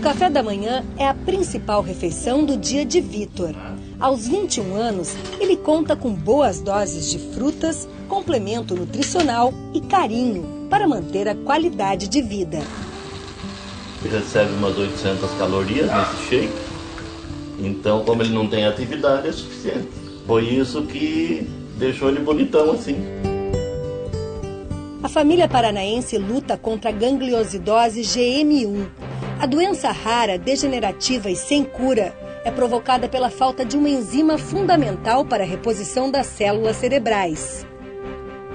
café da manhã é a principal refeição do dia de Vitor. Aos 21 anos, ele conta com boas doses de frutas, complemento nutricional e carinho para manter a qualidade de vida. Ele recebe umas 800 calorias nesse shake, então como ele não tem atividade é suficiente. Foi isso que deixou ele bonitão assim. A família paranaense luta contra a gangliosidose GM1. A doença rara, degenerativa e sem cura é provocada pela falta de uma enzima fundamental para a reposição das células cerebrais.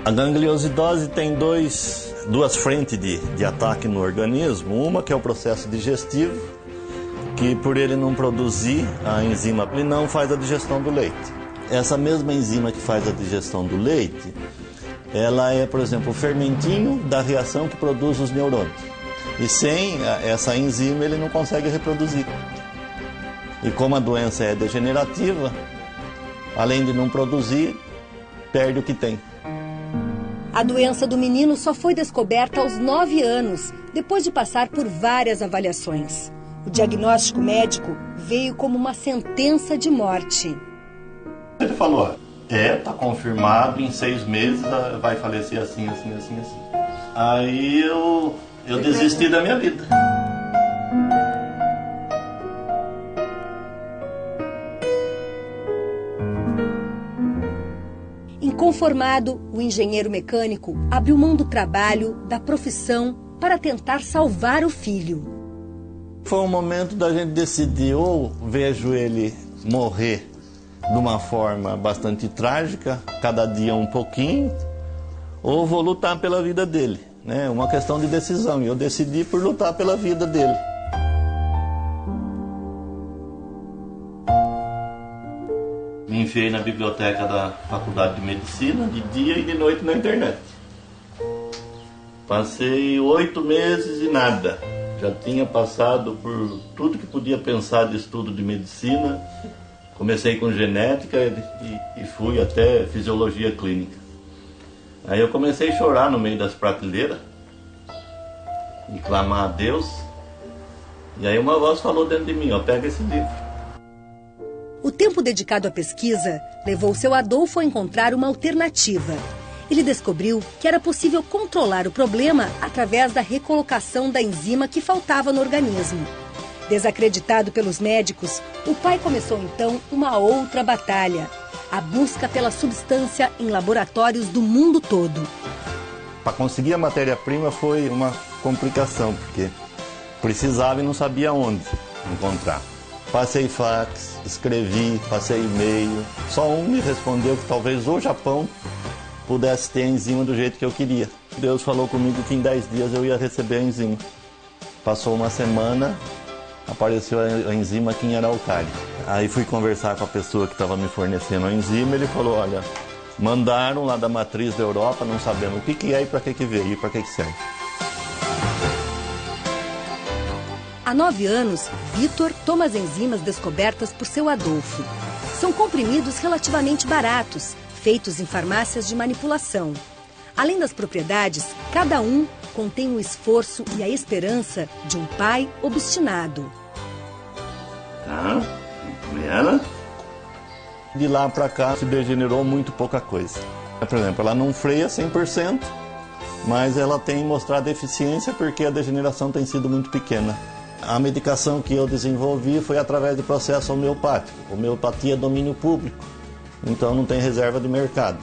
A gangliosidose tem duas frentes de ataque no organismo. Uma que é o processo digestivo, que por ele não produzir a enzima, ele não faz a digestão do leite. Essa mesma enzima que faz a digestão do leite, ela é, por exemplo, o fermentinho da reação que produz os neurônios. E sem essa enzima ele não consegue reproduzir. E como a doença é degenerativa, além de não produzir, perde o que tem. A doença do menino só foi descoberta aos 9 anos, depois de passar por várias avaliações. O diagnóstico médico veio como uma sentença de morte. Ele falou, tá confirmado, em 6 meses vai falecer assim. Aí eu desisti da minha vida. Inconformado, o engenheiro mecânico abriu mão do trabalho, da profissão, para tentar salvar o filho. Foi um momento da gente decidir, ou vejo ele morrer de uma forma bastante trágica, cada dia um pouquinho, ou vou lutar pela vida dele. É uma questão de decisão, e eu decidi por lutar pela vida dele. Me enfiei na biblioteca da Faculdade de Medicina, de dia e de noite na internet. Passei 8 meses e nada. Já tinha passado por tudo que podia pensar de estudo de medicina. Comecei com genética e fui até fisiologia clínica. Aí eu comecei a chorar no meio das prateleiras e clamar a Deus. E aí uma voz falou dentro de mim, pega esse livro. O tempo dedicado à pesquisa levou seu Adolfo a encontrar uma alternativa. Ele descobriu que era possível controlar o problema através da recolocação da enzima que faltava no organismo. Desacreditado pelos médicos, o pai começou então uma outra batalha: a busca pela substância em laboratórios do mundo todo. Para conseguir a matéria-prima foi uma complicação, porque precisava e não sabia onde encontrar. Passei fax, escrevi, passei e-mail. Só um me respondeu que talvez o Japão pudesse ter a enzima do jeito que eu queria. Deus falou comigo que em 10 dias eu ia receber a enzima. Passou uma semana, apareceu a enzima aqui em Araucária. Aí fui conversar com a pessoa que estava me fornecendo a enzima, ele falou, olha, mandaram lá da matriz da Europa, não sabemos o que é e para que veio e para que serve. Há 9 anos, Vitor toma as enzimas descobertas por seu Adolfo. São comprimidos relativamente baratos, feitos em farmácias de manipulação. Além das propriedades, cada um contém o esforço e a esperança de um pai obstinado. Ela? De lá para cá se degenerou muito pouca coisa. Por exemplo, ela não freia 100%, mas ela tem mostrado eficiência porque a degeneração tem sido muito pequena. A medicação que eu desenvolvi foi através do processo homeopático. Homeopatia é domínio público, então não tem reserva de mercado.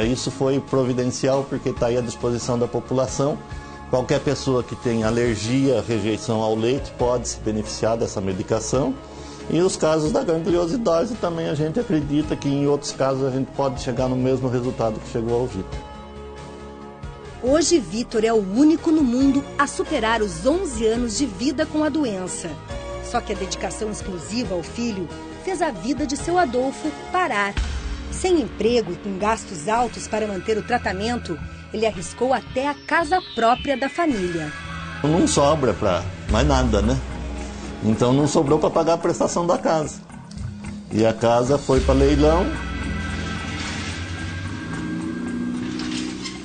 Isso foi providencial porque está aí à disposição da população. Qualquer pessoa que tem alergia, rejeição ao leite pode se beneficiar dessa medicação. E os casos da gangliosidose também a gente acredita que em outros casos a gente pode chegar no mesmo resultado que chegou ao Vitor. Hoje, Vitor é o único no mundo a superar os 11 anos de vida com a doença. Só que a dedicação exclusiva ao filho fez a vida de seu Adolfo parar. Sem emprego e com gastos altos para manter o tratamento, ele arriscou até a casa própria da família. Não sobra para mais nada, né? Então não sobrou para pagar a prestação da casa. E a casa foi para leilão.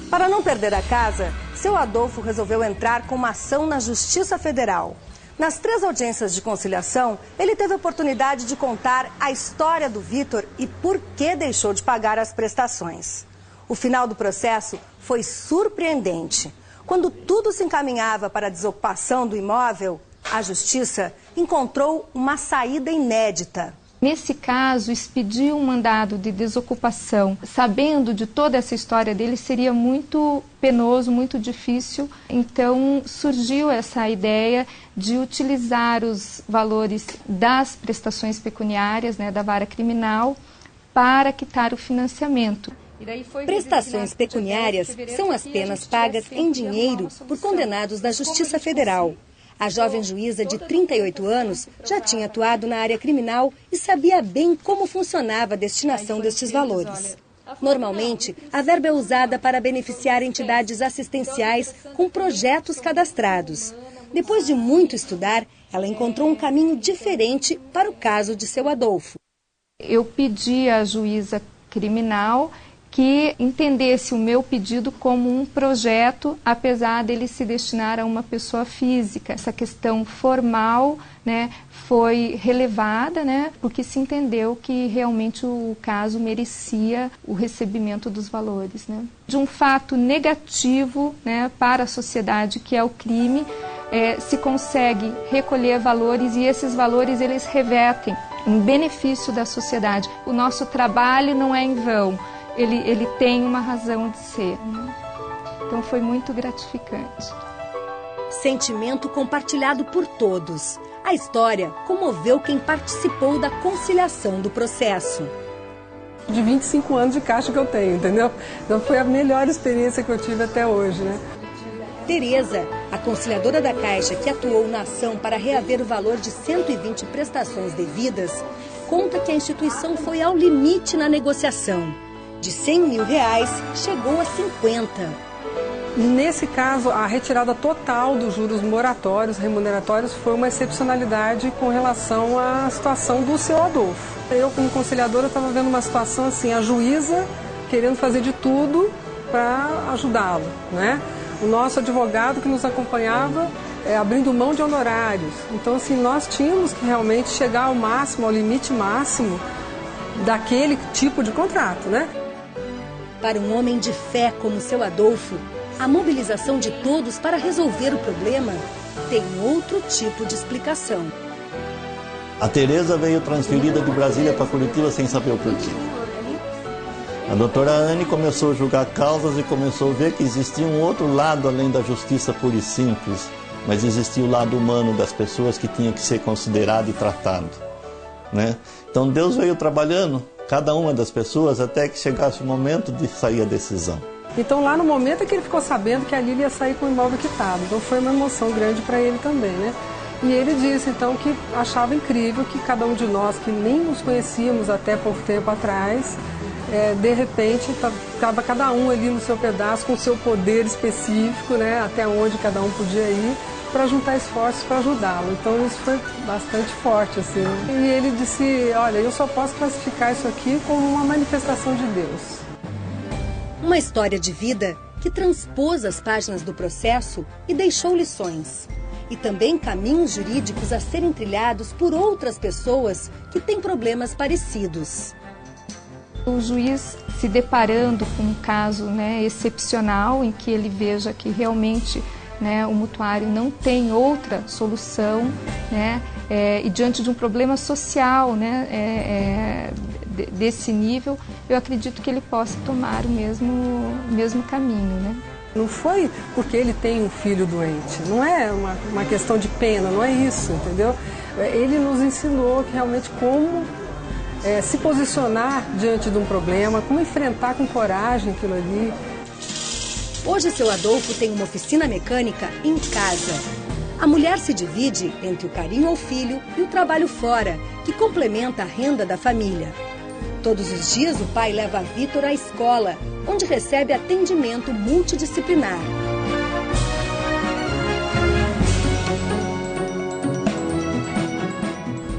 Para não perder a casa, seu Adolfo resolveu entrar com uma ação na Justiça Federal. Nas 3 audiências de conciliação, ele teve a oportunidade de contar a história do Vitor e por que deixou de pagar as prestações. O final do processo foi surpreendente. Quando tudo se encaminhava para a desocupação do imóvel, a Justiça encontrou uma saída inédita. Nesse caso, expedir um mandado de desocupação, sabendo de toda essa história dele, seria muito penoso, muito difícil. Então, surgiu essa ideia de utilizar os valores das prestações pecuniárias, da vara criminal, para quitar o financiamento. Prestações pecuniárias são as penas pagas em dinheiro por condenados da Justiça Federal. A jovem juíza de 38 anos já tinha atuado na área criminal e sabia bem como funcionava a destinação destes valores. Normalmente, a verba é usada para beneficiar entidades assistenciais com projetos cadastrados. Depois de muito estudar, ela encontrou um caminho diferente para o caso de seu Adolfo. Eu pedi à juíza criminal que entendesse o meu pedido como um projeto, apesar dele se destinar a uma pessoa física. Essa questão formal, foi relevada, porque se entendeu que realmente o caso merecia o recebimento dos valores. De um fato negativo, para a sociedade, que é o crime, se consegue recolher valores e esses valores eles revertem em benefício da sociedade. O nosso trabalho não é em vão. Ele tem uma razão de ser. Então foi muito gratificante. Sentimento compartilhado por todos. A história comoveu quem participou da conciliação do processo. De 25 anos de caixa que eu tenho, entendeu? Então foi a melhor experiência que eu tive até hoje, Tereza, a conciliadora da Caixa que atuou na ação para reaver o valor de 120 prestações devidas, conta que a instituição foi ao limite na negociação. De R$100 mil, chegou a 50. Nesse caso, a retirada total dos juros moratórios, remuneratórios, foi uma excepcionalidade com relação à situação do seu Adolfo. Eu, como conciliadora, estava vendo uma situação assim, a juíza querendo fazer de tudo para ajudá-lo, O nosso advogado que nos acompanhava abrindo mão de honorários. Então, assim, nós tínhamos que realmente chegar ao máximo, ao limite máximo daquele tipo de contrato, Para um homem de fé como seu Adolfo, a mobilização de todos para resolver o problema tem outro tipo de explicação. A Tereza veio transferida de Brasília para Curitiba sem saber o porquê. A doutora Anne começou a julgar causas e começou a ver que existia um outro lado além da justiça pura e simples, mas existia o lado humano das pessoas que tinha que ser considerado e tratado. Então Deus veio trabalhando cada uma das pessoas até que chegasse o momento de sair a decisão. Então lá no momento é que ele ficou sabendo que ali ele ia sair com o imóvel quitado. Então foi uma emoção grande para ele também, E ele disse então que achava incrível que cada um de nós, que nem nos conhecíamos até pouco tempo atrás, de repente estava cada um ali no seu pedaço, com o seu poder específico, até onde cada um podia ir, para juntar esforços para ajudá-lo. Então isso foi bastante forte, assim. E ele disse, olha, eu só posso classificar isso aqui como uma manifestação de Deus. Uma história de vida que transpôs as páginas do processo e deixou lições. E também caminhos jurídicos a serem trilhados por outras pessoas que têm problemas parecidos. O juiz se deparando com um caso excepcional, em que ele veja que realmente o mutuário não tem outra solução, e diante de um problema social desse nível, eu acredito que ele possa tomar o mesmo caminho. Não foi porque ele tem um filho doente, não é uma questão de pena, não é isso, entendeu? Ele nos ensinou que realmente como se posicionar diante de um problema, como enfrentar com coragem aquilo ali. Hoje, seu Adolfo tem uma oficina mecânica em casa. A mulher se divide entre o carinho ao filho e o trabalho fora, que complementa a renda da família. Todos os dias, o pai leva Vitor à escola, onde recebe atendimento multidisciplinar.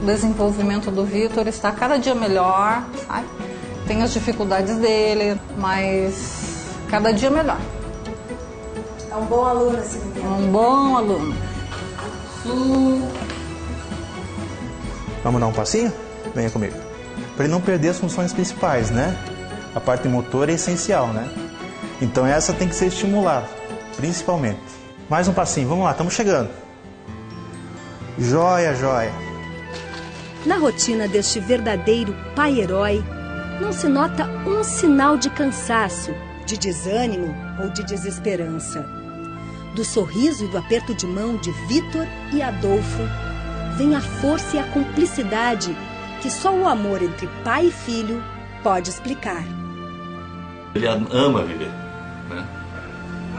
O desenvolvimento do Vitor está cada dia melhor, sabe? Tem as dificuldades dele, mas cada dia melhor. É um bom aluno esse menino. É um bom aluno. Vamos dar um passinho? Venha comigo. Para ele não perder as funções principais, né? A parte motora é essencial, né? Então essa tem que ser estimulada, principalmente. Mais um passinho, vamos lá, estamos chegando. Joia, joia. Na rotina deste verdadeiro pai-herói, não se nota um sinal de cansaço, de desânimo ou de desesperança. Do sorriso e do aperto de mão de Vitor e Adolfo, vem a força e a cumplicidade que só o amor entre pai e filho pode explicar. Ele ama viver, né?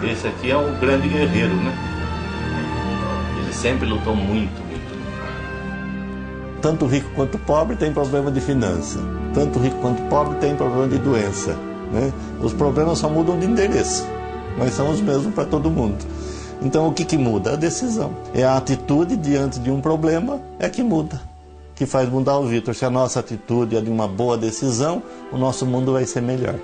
Esse aqui é um grande guerreiro, né? Ele sempre lutou muito. Tanto rico quanto pobre tem problema de finança. Tanto rico quanto pobre tem problema de doença, né? Os problemas só mudam de endereço, mas são os mesmos para todo mundo. Então o que muda? A decisão. É a atitude diante de um problema é que muda, que faz mudar o Vitor. Se a nossa atitude é de uma boa decisão, o nosso mundo vai ser melhor.